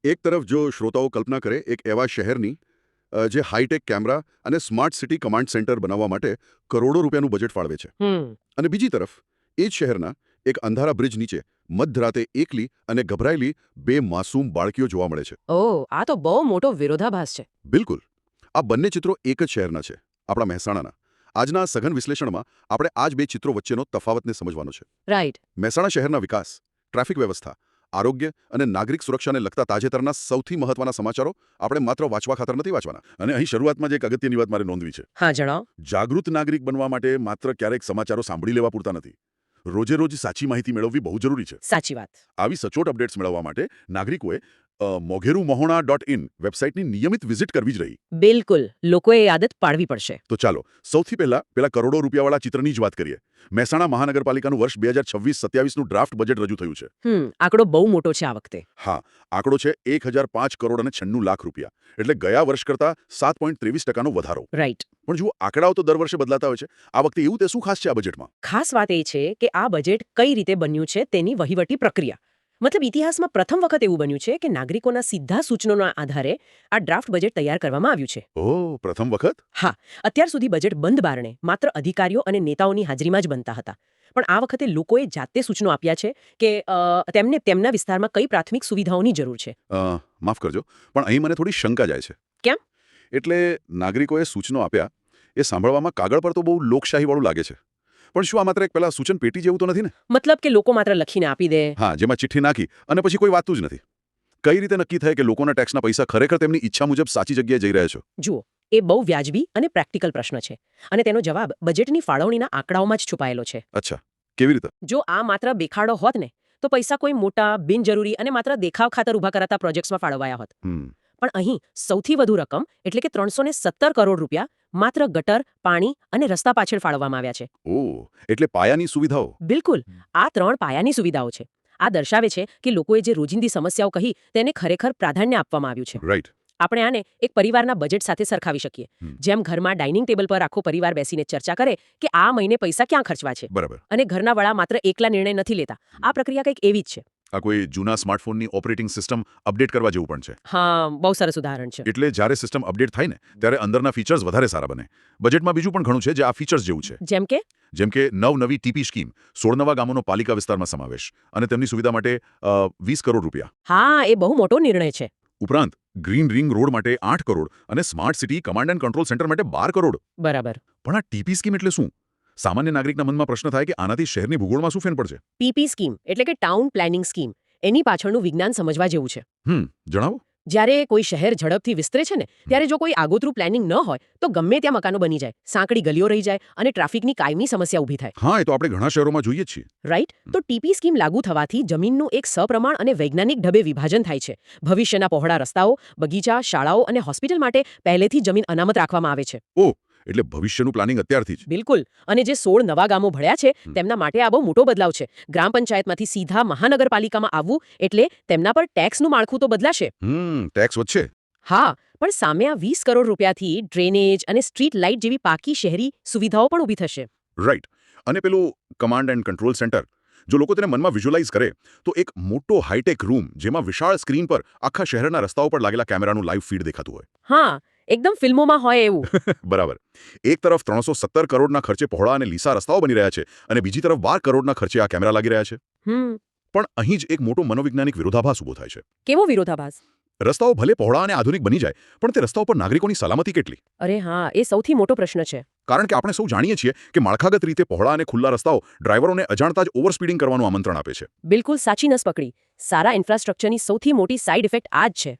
એક તરફ જો શ્રોતાઓ કલ્પના કરે એક એવા શહેરની જે હાઈટેક કેમેરા અને સ્માર્ટ સિટી કમાન્ડ સેન્ટર બનાવવા માટે કરોડો રૂપિયાનું બજેટ ફાળવે છે, અને બીજી તરફ એ જ શહેરના એક અંધારા બ્રિજ નીચે મધરાતે એકલી અને ગભરાયેલી બે માસૂમ બાળકીઓ જોવા મળે છે. ઓહ, આ તો બહુ મોટો વિરોધાભાસ છે. બિલકુલ. આ બંને ચિત્રો એક જ શહેરના છે, આપણા મહેસાણાના. આજના સઘન વિશ્લેષણમાં આપણે આ જ બે ચિત્રો વચ્ચેનો તફાવતને સમજવાનો છે. રાઈટ. મહેસાણા શહેરના વિકાસ, ટ્રાફિક વ્યવસ્થા, આરોગ્ય અને નાગરિક સુરક્ષાને લગતા તાજેતરના સૌથી મહત્વના સમાચારો આપણે માત્ર વાંચવા ખાતર નથી વાંચવાના. અને અહીં શરૂઆતમાં જ એક અગત્યની વાત મારે નોંધવી છે. હા, જણાવો. જાગૃત નાગરિક બનવા માટે માત્ર ક્યારેક સમાચારો સાંભળી લેવા પૂરતા નથી. રોજે રોજ સાચી માહિતી મેળવવી બહુ જરૂરી છે. સાચી વાત. આવી સચોટ અપડેટ્સ મેળવવા માટે નાગરિકોએ mogerumohona.in વેબસાઇટની નિયમિત વિઝિટ કરવી જ રહી. બિલકુલ, લોકોએ એ આદત પાડવી પડશે. તો ચાલો સૌથી પહેલા પેલા કરોડો રૂપિયાવાળા ચિત્રની જ વાત કરીએ. મહેસાણા મહાનગરપાલિકાનું વર્ષ 2026-27નું ડ્રાફ્ટ બજેટ રજૂ થયું છે. આંકડો બહુ મોટો છે આ વખતે. હા, આંકડો છે 1005 કરોડ અને 96 લાખ રૂપિયા. એટલે ગયા વર્ષ કરતા 7.23% વધારો. રાઈટ. પણ જુઓ, આંકડાઓ તો દર વર્ષે બદલાતા હોય છે. આ વખતે એવું તે શું ખાસ છે આ બજેટમાં? ખાસ વાત એ છે કે આ બજેટ કઈ રીતે બન્યું છે તેની વહીવટી પ્રક્રિયા. મતલબ ઇતિહાસમાં પ્રથમ વખત એવું બન્યું છે કે નાગરિકોના સીધા સૂચનોના આધારે આ ડ્રાફ્ટ બજેટ તૈયાર કરવામાં આવ્યું છે. ઓહ, પ્રથમ વખત? હા, અત્યાર સુધી બજેટ બંધ બારણે માત્ર અધિકારીઓ અને નેતાઓની હાજરીમાં જ બનતા હતા. પણ આ વખતે લોકોએ જાતે સૂચનો આપ્યા છે કે તેમને તેમના વિસ્તારમાં કઈ પ્રાથમિક સુવિધાઓની જરૂર છે. માફ કરજો, પણ અહીં મને થોડી શંકા જાય છે. કેમ? એટલે નાગરિકોએ સૂચનો આપ્યા એ સાંભળવામાં કાગળ પર તો બહુ લોકશાહીવાળું લાગે છે. પણ શું આ માત્ર એક પેલા સૂચન પેટી જેવું તો નથી ને? મતલબ કે લોકો માત્ર લખીને આપી દે. હા, જેમાં ચિઠ્ઠી નાખી અને પછી કોઈ વાતું જ નથી. કઈ રીતે નક્કી થાય કે લોકોના ટેક્સના પૈસા ખરેખર તેમની ઈચ્છા મુજબ સાચી જગ્યાએ જઈ રહ્યા છે? જુઓ, એ બહુ વ્યાજબી અને પ્રેક્ટિકલ પ્રશ્ન છે, અને તેનો જવાબ બજેટની ફાળવણીના આંકડાઓમાં જ છુપાયેલો છે. અચ્છા, કેવી રીતે? જો આ માત્ર બેખાડો હોત ને તો પૈસા કોઈ મોટા બિનજરૂરી અને માત્ર દેખાવ ખાતર ઉભા કરાતા પ્રોજેક્ટ્સમાં ફાળવાયા હોત. પણ અહીં સૌથી વધુ રકમ એટલે કે 317 કરોડ રૂપિયા માત્ર ગટર, પાણી અને રસ્તા પાછળ ફાળવવામાં આવ્યા છે. ઓહ, એટલે પાયાની સુવિધાઓ. બિલકુલ, આ 3 પાયાની સુવિધાઓ છે. આ દર્શાવે છે કે લોકોએ જે રોજિંદી સમસ્યાઓ કહી તેને ખરેખર પ્રાધાન્ય આપવામાં આવ્યું છે. રાઈટ. આપણે આને એક પરિવારના બજેટ સાથે સરખાવી શકીએ. જેમ ઘરમાં ડાઇનિંગ ટેબલ પર આખો પરિવાર બેસીને ચર્ચા કરે કે આ મહિને પૈસા ક્યાં ખર્ચવા છે. બરાબર. અને ઘરના વડા માત્ર એકલા નિર્ણય નથી લેતા. આ પ્રક્રિયા કંઈક એવી જ છે. આ કોઈ જૂના સ્માર્ટફોનની ઓપરેટિંગ સિસ્ટમ અપડેટ કરવા જેવું પણ છે. હા, બહુ સરસ ઉદાહરણ છે. એટલે જ્યારે સિસ્ટમ અપડેટ થાય ને ત્યારે અંદરના ફીચર્સ વધારે સારા બને. બજેટમાં બીજું પણ ઘણું છે જે આ ફીચર્સ જેવું છે. જેમ કે નવી ટીપી સ્કીમ, 16 નવા ગામોનો પાલિકા વિસ્તારમાં સમાવેશ અને તેમની સુવિધા માટે 20 કરોડ રૂપિયા. હા, એ બહુ મોટો નિર્ણય છે. ઉપરાંત ગ્રીન રિંગ રોડ માટે 8 કરોડ અને smart city command and control centre માટે 12 કરોડ. બરાબર. પણ આ ટીપી સ્કીમ એટલે શું? સામાન્ય નાગરિકના મનમાં પ્રશ્ન થાય કે આનાથી શહેરની ભૂગોળમાં શું ફેર પડશે? પીપી સ્કીમ એટલે કે ટાઉન પ્લાનિંગ સ્કીમ. એની પાછળનું વિજ્ઞાન સમજવા જેવું છે. જણાવો. જ્યારે કોઈ શહેર ઝડપથી વિસ્તરે છે ને ત્યારે જો કોઈ આગોતરું પ્લાનિંગ ન હોય તો ગમે ત્યાં મકાનો બની જાય, સાંકડી ગલીઓ રહી જાય અને ટ્રાફિકની કાયમી સમસ્યા ઊભી થાય. હા, એ તો આપણે ઘણા શહેરોમાં જોઈએ છીએ. રાઈટ. તો ટીપી સ્કીમ લાગુ થવાથી જમીનનું એક સપ્રમાણ અને વૈજ્ઞાનિક ઢબે વિભાજન થાય છે. ભવિષ્યના પહોળા રસ્તાઓ, બગીચા, શાળાઓ અને હોસ્પિટલ માટે પહેલેથી જમીન અનામત રાખવામાં આવે છે. ઓહ, એટલે ભવિષ્યનું પ્લાનિંગ અત્યારથી જ. બિલકુલ. અને જે 16 નવા ગામો ભળ્યા છે તેમના માટે આ બહુ મોટો બદલાવ છે. ગ્રામ પંચાયતમાંથી સીધા મહાનગરપાલિકામાં આવવું એટલે તેમના પર ટેક્સનું માળખું તો બદલાશે. ટેક્સ વધશે. હા, પણ સામે આ 20 કરોડ રૂપિયાથી ડ્રેનેજ અને સ્ટ્રીટ લાઇટ જેવી પાકી શહેરી સુવિધાઓ પણ ઊભી થશે. રાઈટ. અને પેલું કમાન્ડ એન્ડ કંટ્રોલ સેન્ટર, જો લોકો તેને મનમાં વિઝ્યુઅલાઇઝ કરે તો એક મોટો હાઈટેક રૂમ જેમાં વિશાળ સ્ક્રીન પર આખા શહેરના રસ્તાઓ પર લાગેલા કેમેરાનું લાઈવ ફીડ દેખાતું હોય. હા, એકદમ ફિલ્મોમાં હોય એવું. બરાબર. એક તરફ 317 કરોડના ખર્ચે પહોળા અને લીસા રસ્તાઓ બની રહ્યા છે અને બીજી તરફ 12 કરોડના ખર્ચે આ કેમેરા લાગી રહ્યા છે. પણ અહીં જ એક મોટો મનોવૈજ્ઞાનિક વિરોધાભાસ ઊભો થાય છે. કેવો વિરોધાભાસ? રસ્તાઓ ભલે પહોળા અને આધુનિક બની જાય પણ તે રસ્તાઓ પર નાગરિકોની સલામતી કેટલી? અરે હા, એ સૌથી મોટો પ્રશ્ન છે. કારણ કે આપણે સૌ જાણીએ છીએ કે માળખાગત રીતે પહોળા અને ખુલ્લા રસ્તાઓ ડ્રાઈવરોને અજાણતા જ ઓવરસ્પીડિંગ કરવાનું આમંત્રણ આપે છે. બિલકુલ સાચી નસ પકડી. સારા ઇન્ફ્રાસ્ટ્રક્ચરની સૌથી મોટી સાઇડ ઇફેક્ટ આ જ છે.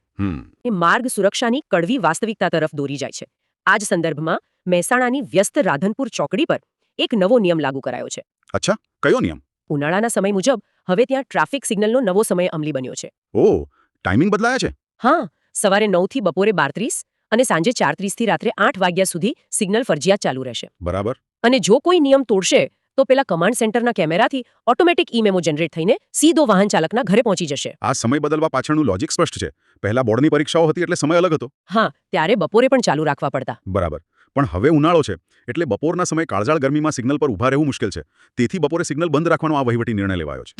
એ માર્ગ સુરક્ષાની કડવી વાસ્તવિકતા તરફ દોરી જાય છે. આ જ સંદર્ભમાં મહેસાણાની વ્યસ્ત રાધનપુર ચોકડી પર એક નવો નિયમ લાગુ કરાયો છે. અચ્છા, કયો નિયમ? ઉનાળાના સમય મુજબ હવે ત્યાં ટ્રાફિક સિગ્નલનો નવો સમય અમલી બન્યો છે. ઓહ, ટાઈમિંગ બદલાયા છે? હા, સવારે 9 થી બપોરે 12:30 અને સાંજે 4:30 થી રાત્રે 8 વાગ્યા સુધી સિગ્નલ ફરજિયાત ચાલુ રહેશે. બરાબર. અને જો કોઈ નિયમ તોડશે તો પેલા કમાન્ડ સેન્ટરના કેમેરાથી ઓટોમેટિક ઈ-મેમો જનરેટ થઈને સીધો વાહન ચાલકના ઘરે પહોંચી જશે. આ સમય બદલવા પાછળનું લોજિક સ્પષ્ટ છે. પહેલા બોર્ડની પરીક્ષાઓ હતી એટલે સમય અલગ હતો. હા, ત્યારે બપોરે પણ ચાલુ રાખવા પડતા. બરાબર. પણ હવે ઉનાળો છે એટલે બપોરના સમયે કાળઝાળ ગરમીમાં સિગ્નલ પર ઊભા રહેવું મુશ્કેલ છે. તેથી બપોરે સિગ્નલ બંધ રાખવાનો આ વહીવટી નિર્ણય લેવાયો છે.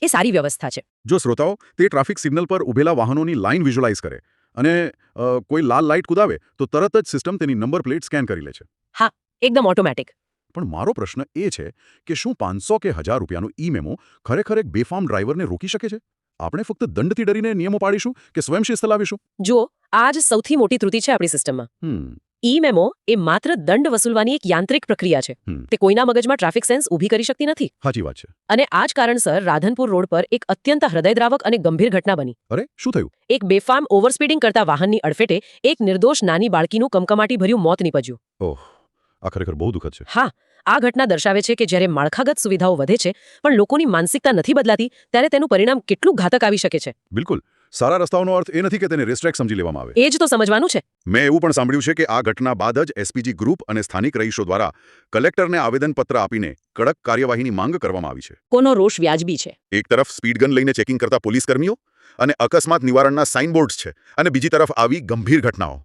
એ સારી વ્યવસ્થા છે. જો શ્રોતાઓ તે ટ્રાફિક સિગ્નલ પર ઊભેલા વાહનોની લાઇન વિઝ્યુઅલાઇઝ કરે અને કોઈ લાલ લાઇટ કુદાવે તો તરત જ સિસ્ટમ તેની નંબર પ્લેટ સ્કેન કરી લે છે. હા, એકદમ ઓટોમેટિક. પણ મારો પ્રશ્ન એ છે કે શું 500 કે 1000 રૂપિયાનો ઈ-મેમો ખરેખર એક બેફામ ડ્રાઈવરને રોકી શકે છે? આપણે ફક્ત દંડથી ડરીને નિયમો પાડીશું કે સ્વયં શિસ્ત લાવીશું? જો આ જ સૌથી મોટી ત્રુટિ છે આપણી સિસ્ટમમાં. ઈ-મેમો એ માત્ર દંડ વસૂલવાની એક યાંત્રિક પ્રક્રિયા છે. તે કોઈના મગજમાં ટ્રાફિક સેન્સ ઊભી કરી શકતી નથી. સાચી વાત છે. અને આ જ કારણસર રાધનપુર રોડ પર એક અત્યંત હૃદયદ્રાવક અને ગંભીર ઘટના બની. અરે શું થયું? એક બેફામ ઓવરસ્પીડિંગ કરતા વાહનની અડફેટે એક નિર્દોષ નાની બાળકીનું કમકમાટીભર્યું મોત નીપજ્યું. ઓહ, આ ખરેખર બહુ દુઃખદ છે. હા, આ ઘટના દર્શાવે છે કે જ્યારે માળખાગત સુવિધાઓ વધે છે પણ લોકોની માનસિકતા નથી બદલાતી ત્યારે તેનું પરિણામ કેટલું ઘાતક આવી શકે છે. બિલકુલ. સારા રસ્તાઓનો અર્થ એ નથી કે તેને રેસ્ટ્રેક્ટ સમજી લેવામાં આવે. એ જ તો સમજવાનું છે. મેં એવું પણ સાંભળ્યું છે કે આ ઘટના બાદ જ એસપીજી ગ્રુપ અને સ્થાનિક રહીશો દ્વારા કલેક્ટરને આવેદનપત્ર આપીને કડક કાર્યવાહીની માંગ કરવામાં આવી છે. કોનો રોષ વ્યાજબી છે? એક તરફ સ્પીડ ગન લઈને ચેકિંગ કરતા પોલીસ કર્મીઓ અને અકસ્માત નિવારણના સાઇનબોર્ડ્સ છે અને બીજી તરફ આવી ગંભીર ઘટનાઓ.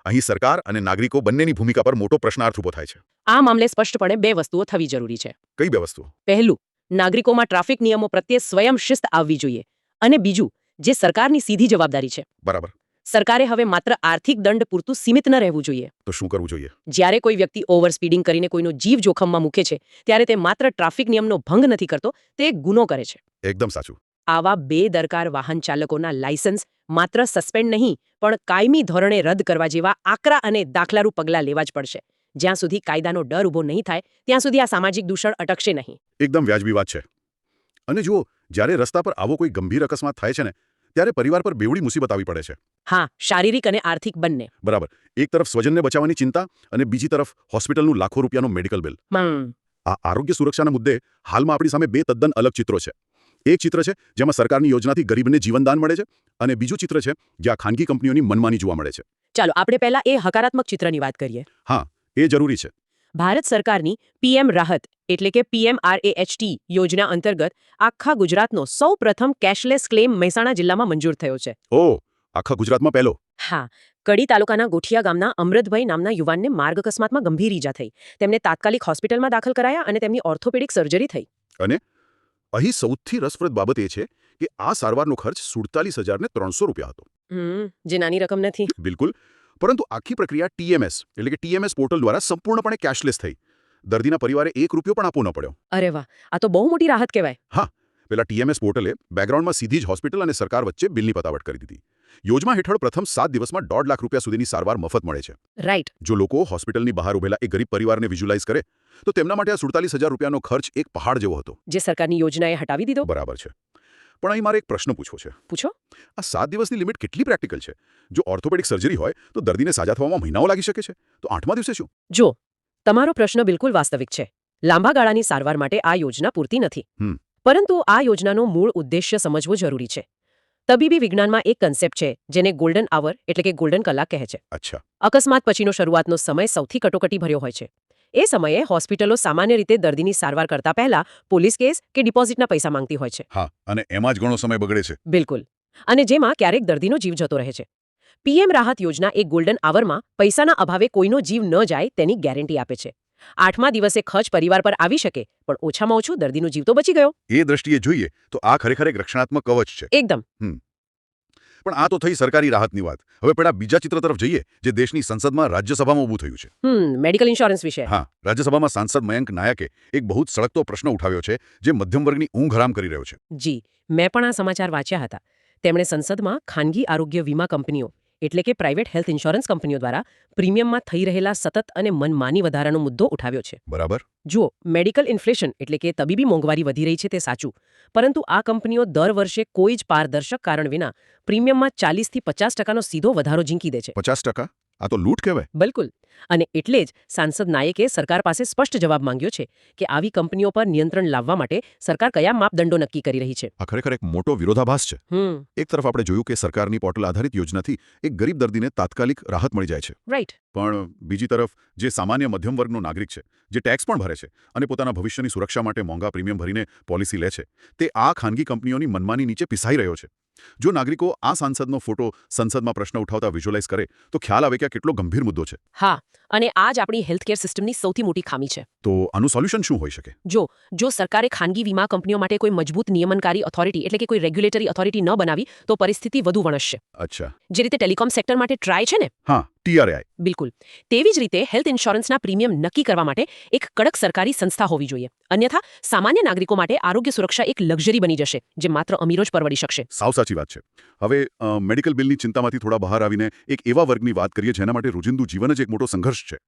અહીં સરકાર અને નાગરિકો બંનેની ભૂમિકા પર મોટો પ્રશ્નાર્થ ઊભો થાય છે. આ મામલે સ્પષ્ટપણે બે વસ્તુઓ થવી જરૂરી છે. કઈ બે વસ્તુઓ? પહેલું, નાગરિકોમાં ટ્રાફિક નિયમો પ્રત્યે સ્વયં શિસ્ત આવવી જોઈએ. અને બીજું, જે સરકારની સીધી જવાબદારી છે. બરાબર. સરકારે હવે માત્ર આર્થિક દંડ પૂરતું સીમિત ન રહેવું જોઈએ. તો શું કરવું જોઈએ? જ્યારે કોઈ વ્યક્તિ ઓવર સ્પીડિંગ કરીને કોઈનો જીવ જોખમમાં મૂકે છે ત્યારે તે માત્ર ટ્રાફિક નિયમનો ભંગ નથી કરતો, તે એક ગુનો કરે છે. એકદમ સાચું. આવા બેદરકાર વાહન ચાલકોના લાયસન્સ માત્ર સસ્પેન્ડ નહીં પણ કાયમી ધોરણે રદ કરવા જેવા આકરા અને દાખલારૂપ પગલાં લેવા જ પડશે. જ્યાં સુધી કાયદાનો ડર ઊભો નહીં થાય ત્યાં સુધી આ સામાજિક દૂષણ અટકશે નહીં. એકદમ વ્યાજબી વાત છે. અને જુઓ, જ્યારે રસ્તા પર આવો કોઈ ગંભીર અકસ્માત થાય છે ને ત્યારે પરિવાર પર બેવડી મુસીબત આવી પડે છે. હા, શારીરિક અને આર્થિક બંને. બરાબર. એક તરફ સ્વજનને બચાવવાની ચિંતા અને બીજી તરફ હોસ્પિટલનું લાખો રૂપિયાનું મેડિકલ બિલ. આ આરોગ્ય સુરક્ષાના મુદ્દે હાલમાં આપણી સામે બે તદ્દન અલગ ચિત્રો છે. એક ચિત્ર છે જેમાં સરકારની યોજનાથી ગરીબને જીવનદાન મળે છે અને બીજું ચિત્ર છે જ્યાં ખાનગી કંપનીઓની મનમાની જોવા મળે છે. ચાલો આપણે પહેલા એ હકારાત્મક ચિત્રની વાત કરીએ. હા, એ જરૂરી છે. ભારત સરકારની પીએમ રાહત એટલે કે PMRAHT યોજના અંતર્ગત આખા ગુજરાતનો સૌપ્રથમ કેશલેસ ક્લેમ મહેસાણા જિલ્લામાં મંજૂર થયો છે. ઓહ, આખા ગુજરાતમાં પહેલો? હા. કડી તાલુકાના ગોઠિયા ગામના અમૃતભાઈ નામના યુવાનને માર્ગ અકસ્માતમાં ગંભીર ઈજા થઈ. તેમને તાત્કાલિક હોસ્પિટલમાં દાખલ કરાયા અને તેમની ઓર્થોપેડિક સર્જરી થઈ. અને અહીં સૌથી રસપ્રદ બાબત એ છે કે આ સારવારનો ખર્ચ 47,300 રૂપિયા હતો. જે નાની રકમ નથી. બિલકુલ. પરંતુ આખી પ્રક્રિયા TMS પોર્ટલ દ્વારા સંપૂર્ણપણે કેશલેસ થઈ. દર્દીના પરિવારે 1 રૂપિયો પણ આપવો ન પડ્યો. અરે વાહ, આ તો બહુ મોટી રાહત કહેવાય. હા, પેલા TMS પોર્ટલે બેકગ્રાઉન્ડમાં સીધી જ હોસ્પિટલ અને સરકાર વચ્ચે બિલની પતાવટ કરી દીધી. યોજના હેઠળ પ્રથમ 7 દિવસમાં 1.5 લાખ રૂપિયા સુધીની સારવાર મફત મળે છે. રાઈટ. જો લોકો હોસ્પિટલની બહાર ઉભેલા એ ગરીબ પરિવારને વિઝ્યુઅલાઇઝ કરે તો તેમના માટે આ 47,000 રૂપિયાનો ખર્ચ એક પહાડ જેવો હતો. જે સરકારની યોજનાએ હટાવી દીધો. બરાબર છે. પણ અહીં મારે એક પ્રશ્ન પૂછવો છે. પૂછો. આ 7 દિવસની લિમિટ કેટલી પ્રેક્ટિકલ છે? જો ઓર્થોપેડિક સર્જરી હોય તો દર્દીને સાજા થવામાં મહિનાઓ લાગી શકે છે. તો 8મા દિવસે શું? જો, તમારો પ્રશ્ન બિલકુલ વાસ્તવિક છે. લાંબા ગાળાની સારવાર માટે આ યોજના પૂરતી નથી. પરંતુ આ યોજનાનો મૂળ ઉદ્દેશ્ય સમજવો જરૂરી છે. તબીબી વિજ્ઞાનમાં એક કન્સેપ્ટ છે જેને ગોલ્ડન આવર એટલે કે ગોલ્ડન કલાક કહે છે. અચ્છા. અકસ્માત પછીનો શરૂઆતનો સમય સૌથી કટોકટીભર્યો હોય છે. એ સમયે હોસ્પિટલો સામાન્ય રીતે દર્દીની સારવાર કરતા પહેલા પોલીસ કેસ કે ડિપોઝિટના પૈસા માંગતી હોય છે. હા, અને એમાં જ ઘણો સમય બગડે છે. બિલકુલ. અને જેમાં ક્યારેક દર્દીનો જીવ જતો રહે છે. પીએમ રાહત યોજના એક ગોલ્ડન આવરમાં પૈસાના અભાવે કોઈનો જીવ ન જાય તેની ગેરંટી આપે છે. 8મા દિવસે ખર્ચ પરિવાર પર આવી શકે પણ ઓછામાં ઓછું દર્દીનો જીવ તો બચી ગયો. એ દ્રષ્ટિએ જોઈએ તો આ ખરેખર એક રક્ષણાત્મક કવચ છે. એકદમ. પણ આ તો થઈ સરકારી રાહતની વાત. હવે પેલા બીજા ચિત્ર તરફ જઈએ જે દેશની સંસદમાં રાજ્યસભામાં ઊભું થયું છે. મેડિકલ ઇન્સ્યોરન્સ વિશે. હા, રાજ્યસભામાં સાંસદ મયંક નાયકે એક બહુ જ સળગતો પ્રશ્ન ઉઠાવ્યો છે જે મધ્યમ વર્ગની ઊંઘ હરામ કરી રહ્યો છે. જી, મેં પણ આ સમાચાર વાંચ્યા હતા. તેમણે સંસદમાં ખાનગી આરોગ્ય વીમા કંપનીઓ એટલે કે પ્રાઇવેટ હેલ્થ ઇન્સ્યોરન્સ કંપનીઓ દ્વારા પ્રીમિયમમાં થઈ રહેલા સતત અને મનમાની વધારાનો મુદ્દો ઉઠાવ્યો છે. બરાબર. જુઓ, મેડિકલ ઇન્ફ્લેશન એટલે કે તબીબી મોંઘવારી વધી રહી છે તે સાચું. પરંતુ આ કંપનીઓ દર વર્ષે કોઈ જ પારદર્શક કારણ વિના પ્રીમિયમમાં 40 થી 50% સીધો વધારો ઝીંકી દે છે. 50%? આ તો લૂંટ કહેવાય. બિલકુલ. અને એટલે જ સાંસદ નાયકે સરકાર પાસે સ્પષ્ટ જવાબ માંગ્યો છે કે આવી કંપનીઓ પર નિયંત્રણ લાવવા માટે સરકાર કયા માપદંડો નક્કી કરી રહી છે. આ ખરેખર એક મોટો વિરોધાભાસ છે. એક તરફ આપણે જોયું કે સરકારની પોર્ટલ આધારિત યોજનાથી એક ગરીબ દર્દીને તાત્કાલિક રાહત મળી જાય છે. રાઈટ. પણ બીજી તરફ જે સામાન્ય મધ્યમ વર્ગનો નાગરિક છે, જે ટેક્સ પણ ભરે છે અને પોતાના ભવિષ્યની સુરક્ષા માટે મોંઘા પ્રીમિયમ ભરીને પોલિસી લે છે, તે આ ખાનગી કંપનીઓની મનમાની નીચે પીસાઈ રહ્યો છે. જો નાગરિકો આ સાંસદનો ફોટો સંસદમાં પ્રશ્ન ઉઠાવતા વિઝ્યુઅલાઇઝ કરે તો ખ્યાલ આવે કે આ કેટલો ગંભીર મુદ્દો છે. હા, અને આ જ આપણી હેલ્થકેર સિસ્ટમની સૌથી મોટી ખામી છે. તો આનું સોલ્યુશન શું હોઈ શકે? જો સરકારે ખાનગી વીમા કંપનીઓ માટે કોઈ મજબૂત નિયમનકારી ઓથોરિટી એટલે કે કોઈ રેગ્યુલેટરી ઓથોરિટી ન બનાવી તો પરિસ્થિતિ વધુ વણસશે. અચ્છા. જે રીતે ટેલિકોમ સેક્ટર માટે ટ્રાય છે ને, હા, TRAI. બિલકુલ તેવી જ રીતે હેલ્થ ઇન્સ્યોરન્સના પ્રીમિયમ નક્કી કરવા માટે એક કડક સરકારી સંસ્થા હોવી જોઈએ. અન્યથા સામાન્ય નાગરિકો માટે આરોગ્ય સુરક્ષા એક લક્ઝરી બની જશે જે માત્ર અમીરો જ પરવડી શકશે. સાવ સાચી વાત છે. હવે મેડિકલ બિલની ચિંતામાંથી થોડા બહાર આવીને એક એવા વર્ગની વાત કરીએ જેના માટે રોજિંદુ જીવન જ એક મોટો સંઘર્ષ છે.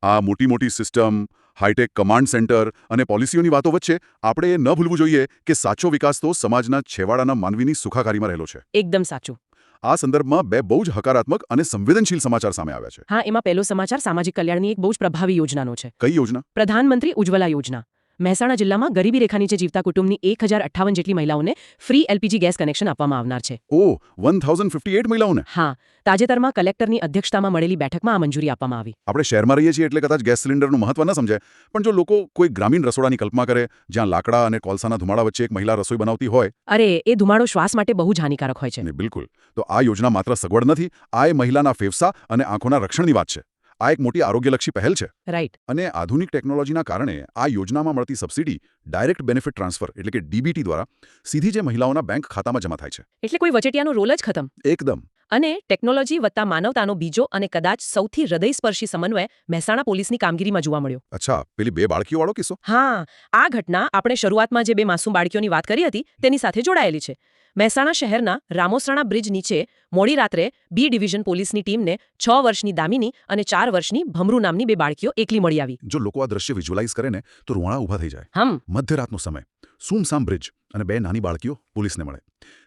આ મોટી સિસ્ટમ, હાઈટેક કમાન્ડ સેન્ટર અને પોલિસીઓની વાતો વચ્ચે આપણે એ ન ભૂલવું જોઈએ કે સાચો વિકાસ તો સમાજના છેવાડાના માનવીની સુખાકારીમાં રહેલો છે. એકદમ સાચું. આ સંદર્ભમાં બે બહુ જ હકારાત્મક અને સંવેદનશીલ સમાચાર સામે આવ્યા છે. હા, એમાં પહેલો સમાચાર સામાજિક કલ્યાણની એક બહુ જ પ્રભાવી યોજનાનો છે. કઈ યોજના? પ્રધાનમંત્રી ઉજ્જવલા યોજના. મહેસાણા જિલ્લામાં ગરીબી રેખા નીચે જીવતા કુટુંબની 1058 જેટલી મહિલાઓને ફ્રી LPG ગેસ કનેક્શન આપવામાં આવનાર છે. ઓહ, 1058 મહિલાઓને? હા, તાજેતરમાં કલેક્ટરની અધ્યક્ષતામાં મળેલી બેઠકમાં આ મંજૂરી આપવામાં આવી. આપણે શહેરમાં રહીએ છીએ એટલે કદાચ ગેસ સિલિન્ડરનું મહત્વ ન સમજાય, પણ જો લોકો કોઈ ગ્રામીણ રસોડાની કલ્પના કરે જ્યાં લાકડા અને કોલસાના ધુમાડા વચ્ચે એક મહિલા રસોઈ બનાવતી હોય, અરે એ ધુમાડો શ્વાસ માટે બહુ જ હાનિકારક હોય છે. ને બિલકુલ, તો આ યોજના માત્ર સગવડ નથી, આ એ મહિલાના ફેફસા અને આંખોના રક્ષણની વાત છે. આ એક મોટી આરોગ્યલક્ષી પહેલ છે. રાઈટ. અને આધુનિક ટેકનોલોજીના કારણે આ યોજનામાં મળતી સબસિડી ડાયરેક્ટ બેનિફિટ ટ્રાન્સફર એટલે કે DBT દ્વારા સીધી જે મહિલાઓના બેંક ખાતામાં જમા થાય છે. એટલે કોઈ વચેટિયાનો રોલ જ ખતમ. એકદમ. અને ટેકનોલોજી વત્તા માનવતાનો બીજો અને કદાચ સૌથી હૃદયસ્પર્શી સમન્વય મહેસાણા પોલીસની કામગીરીમાં જોવા મળ્યો. અચ્છા, પેલી 2 બાળકીઓવાળો કિસ્સો? હા, આ ઘટના આપણે શરૂઆતમાં જે 2 માસૂમ બાળકીઓની વાત કરી હતી તેની સાથે જોડાયેલી છે. મહેસાણા શહેરના રામોસરાણા બ્રિજ નીચે મોડી રાત્રે B ડિવિઝન પોલીસની ટીમને 6 વર્ષની દામિની અને 4 વર્ષની ભમરૂ નામની 2 બાળકીઓ એકલી મળી આવી. જો લોકો આ દ્રશ્ય વિઝ્યુઅલાઇઝ કરે ને તો રૂવાણા ઊભા થઈ જાય. મધ્યરાતનો સમય, સુમસામ બ્રિજ અને 2 નાની બાળકીઓ પોલીસને મળે.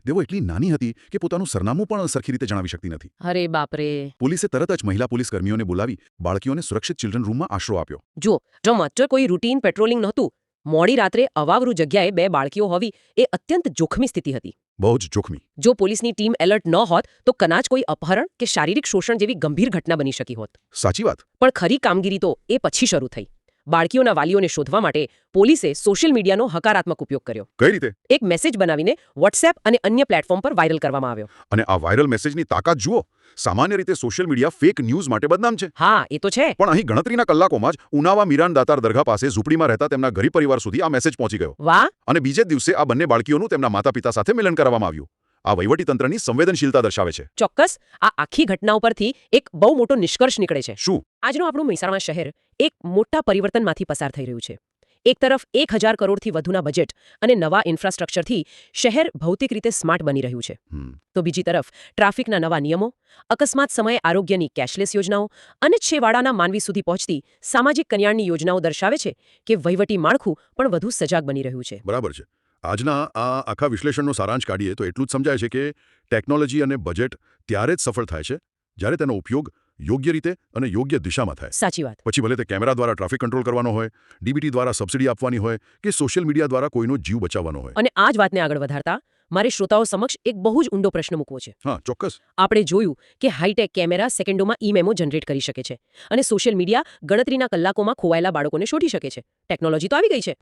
તેઓ એટલી નાની હતી કે પોતાનું સરનામું પણ સરખી રીતે જણાવી શકતી નથી. અરે બાપરે. પોલીસે તરત જ મહિલા પોલીસ કર્મીઓને બોલાવી બાળકીઓને સુરક્ષિત ચિલ્ડ્રન રૂમમાં આશરો આપ્યો. જો માત્ર કોઈ રૂટીન પેટ્રોલિંગ નહોતું, મોડી રાત્રે અવાવરૂ જગ્યાએ 2 બાળકીઓ હોવી એ અત્યંત જોખમી સ્થિતિ હતી. બહુ જ જોખમી. જો પોલીસની ટીમ એલર્ટ ન હોત તો કદાચ કોઈ અપહરણ કે શારીરિક શોષણ જેવી ગંભીર ઘટના બની શકી હોત. સાચી વાત. પણ ખરી કામગીરી તો એ પછી શરૂ થઈ. બાળકીઓના વાલીઓને શોધવા માટે પોલીસે સોશિયલ મીડિયાનો હકારાત્મક ઉપયોગ કર્યો. કઈ રીતે? એક મેસેજ બનાવીને WhatsApp અને અન્ય પ્લેટફોર્મ પર વાયરલ કરવામાં આવ્યો. અને આ વાયરલ મેસેજની તાકાત જુઓ. સામાન્ય રીતે સોશિયલ મીડિયા ફેક ન્યૂઝ માટે બદનામ છે. હા, એ તો છે. પણ અહીં ગણતરીના કલાકોમાં જ ઉનાવા મીરાન દાતાર દરગાહ પાસે ઝૂંપડીમાં રહેતા તેમના ગરીબ પરિવાર સુધી આ મેસેજ પહોંચી ગયો. વાહ. અને બીજે જ દિવસે આ બંને બાળકીઓનું તેમના માતા-પિતા સાથે મિલન કરવામાં આવ્યું. આ વહીવટીતંત્રની સંવેદનશીલતા દર્શાવે છે. ચોક્કસ. આ આખી ઘટના ઉપરથી એક બહુ મોટો નિષ્કર્ષ નીકળે છે. શું? આજનું આપણું મહેસાણા શહેર એક મોટા પરિવર્તનમાંથી પસાર થઈ રહ્યું છે. એક તરફ 1000 કરોડથી વધુના બજેટ અને નવા ઇન્ફ્રાસ્ટ્રક્ચરથી શહેર ભૌતિક રીતે સ્માર્ટ બની રહ્યું છે. તો બીજી તરફ ટ્રાફિકના નવા નિયમો, અકસ્માત સમયે આરોગ્યની કેશલેસ યોજનાઓ અને છેવાડાના માનવી સુધી પહોંચતી સામાજિક કલ્યાણની યોજનાઓ દર્શાવે છે કે વહીવટી માળખું પણ વધુ સજાગ બની રહ્યું છે. બરાબર છે. આજના આ આખા વિશ્લેષણનો સારાંશ કાઢીએ તો એટલું જ સમજાય છે કે ટેકનોલોજી અને બજેટ ત્યારે જ સફળ થાય છે જ્યારે તેનો ઉપયોગ યોગ્ય રીતે અને યોગ્ય દિશામાં થાય. સાચી વાત. પછી ભલે તે કેમેરા દ્વારા ટ્રાફિક કંટ્રોલ કરવાનો હોય, DBT દ્વારા સબસિડી આપવાની હોય કે સોશિયલ મીડિયા દ્વારા કોઈનો જીવ બચાવવાનો હોય. અને આ જ વાતને આગળ વધારતા મારે શ્રોતાઓ સમક્ષ એક બહુ જ ઊંડો પ્રશ્ન મૂકવો છે. હા, ચોક્કસ. આપણે જોયું કે હાઈટેક કેમેરા સેકન્ડોમાં ઈ-મેમો જનરેટ કરી શકે છે અને સોશિયલ મીડિયા ગણતરીના કલાકોમાં ખોવાયેલા બાળકોને શોધી શકે છે. ટેકનોલોજી તો આવી ગઈ છે.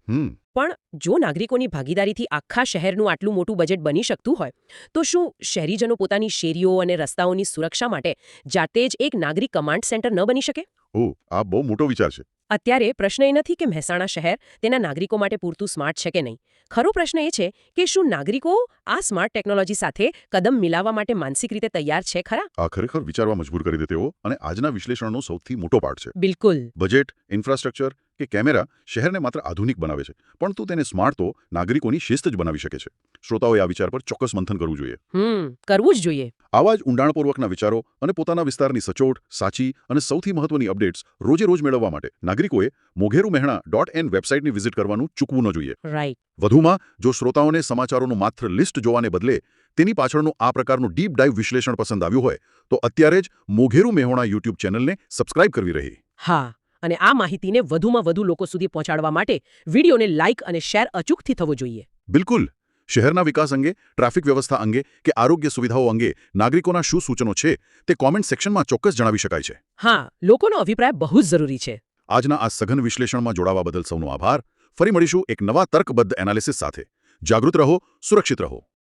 પણ જો નાગરિકોની ભાગીદારીથી આખા શહેરનું આટલું મોટું બજેટ બની શકતું હોય તો શું શહેરીજનો પોતાની શેરીઓ અને રસ્તાઓની સુરક્ષા માટે જાતે જ એક નાગરિક કમાન્ડ સેન્ટર ન બની શકે? ઓહ, આ બહુ મોટો વિચાર છે. અત્યારે પ્રશ્ન એ નથી કે મહેસાણા શહેર તેના નાગરિકો માટે પૂરતું સ્માર્ટ છે કે નહીં. ખરો પ્રશ્ન એ છે કે શું નાગરિકો આ સ્માર્ટ ટેકનોલોજી સાથે કદમ મિલાવવા માટે માનસિક રીતે તૈયાર છે ખરા? આ ખરેખર વિચારવા મજબૂર કરી દે તેવો અને આજના વિશ્લેષણનો સૌથી મોટો પાર્ટ છે. બિલકુલ. બજેટ, ઇન્ફ્રાસ્ટ્રક્ચર કે કેમેરા શહેરને માત્ર આધુનિક બનાવે છે, પરંતુ તેને સ્માર્ટ તો નાગરિકોની શિસ્ત જ બનાવી શકે છે. શ્રોતાઓએ આ વિચાર પર ચોક્કસ મંથન કરવું જોઈએ. કરવું જ જોઈએ. આવા જ ઊંડાણપૂર્વકના વિચારો અને પોતાના વિસ્તારની સચોટ, સાચી અને સૌથી મહત્વની અપડેટ્સ રોજે રોજ મેળવવા માટે નાગરિકોએ mogeruMehena.in વેબસાઇટની વિઝિટ કરવાનું ચૂકવું ન જોઈએ. રાઈટ. વધુમાં જો શ્રોતાઓને સમાચારોનું માત્ર લિસ્ટ જોવાને બદલે તેની પાછળનું આ પ્રકારનું ડીપ ડાઇવ વિશ્લેષણ પસંદ આવ્યું હોય તો અત્યારે જ મોઘેરુ મેહોણા YouTube ચેનલને સબસ્ક્રાઇબ કરવી રહી. હા, અને આ માહિતીને વધુમાં વધુ લોકો સુધી પહોંચાડવા માટે વિડીયોને લાઇક અને શેર અચૂકથી થવો જોઈએ. બિલકુલ. શહેરના વિકાસ અંગે, ટ્રાફિક વ્યવસ્થા અંગે કે આરોગ્ય સુવિધાઓ અંગે નાગરિકોના શું સૂચનો છે તે કોમેન્ટ સેક્શનમાં ચોક્કસ જણાવી શકાય છે. હા, લોકોનો અભિપ્રાય બહુ જ જરૂરી છે. આજના આ સઘન વિશ્લેષણમાં જોડાવા બદલ સૌનો આભાર. ફરી મળીશું એક નવા તર્કબદ્ધ એનાલિસિસ સાથે. જાગૃત રહો, સુરક્ષિત રહો.